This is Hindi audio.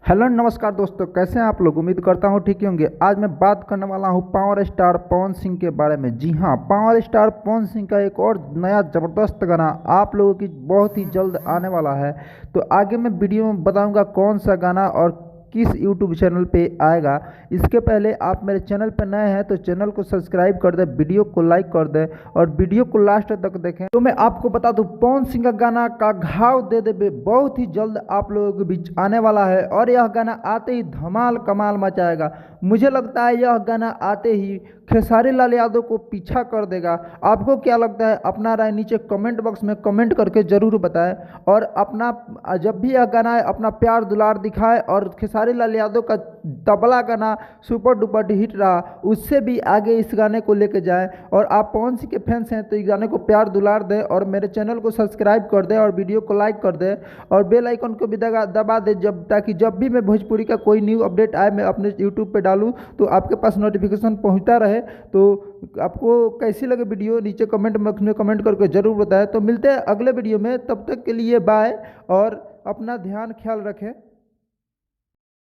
हेलो नमस्कार दोस्तों, कैसे हैं आप लोग। उम्मीद करता हूँ ठीक ही होंगे। आज मैं बात करने वाला हूँ पावर स्टार पवन सिंह के बारे में। जी हाँ, पावर स्टार पवन सिंह का एक और नया ज़बरदस्त गाना आप लोगों की बहुत ही जल्द आने वाला है। तो आगे मैं वीडियो में बताऊँगा कौन सा गाना और किस यूट्यूब चैनल पे आएगा। इसके पहले आप मेरे चैनल पर नए हैं तो चैनल को सब्सक्राइब कर दें, वीडियो को लाइक कर दें और वीडियो को लास्ट तक देखें। तो मैं आपको बता दूं, पवन सिंह का गाना का घाव दे दे बे बहुत ही जल्द आप लोगों के बीच आने वाला है और यह गाना आते ही धमाल कमाल मचाएगा। मुझे लगता है यह गाना आते ही खेसारी लाल यादव को पीछा कर देगा। आपको क्या लगता है? अपना राय नीचे कमेंट बॉक्स में कमेंट करके ज़रूर बताएं और अपना जब भी यह गाना है अपना प्यार दुलार दिखाए। और खेसारी लाल यादव का तबला गाना सुपर डुपर हिट रहा, उससे भी आगे इस गाने को लेके जाएं। और आप पवन सिंह के फैंस हैं तो इस गाने को प्यार दुलार दें और मेरे चैनल को सब्सक्राइब कर दें और वीडियो को लाइक कर दें और बेल आइकन को भी दबा दें, ताकि जब भी मैं भोजपुरी का कोई न्यू अपडेट आए मैं अपने यूट्यूब पे डालूँ तो आपके पास नोटिफिकेशन पहुंचता रहे। तो आपको कैसी लगे वीडियो नीचे कमेंट बॉक्स में कमेंट करके ज़रूर बताएं। तो मिलते हैं अगले वीडियो में, तब तक के लिए बाय और अपना ध्यान ख्याल रखें।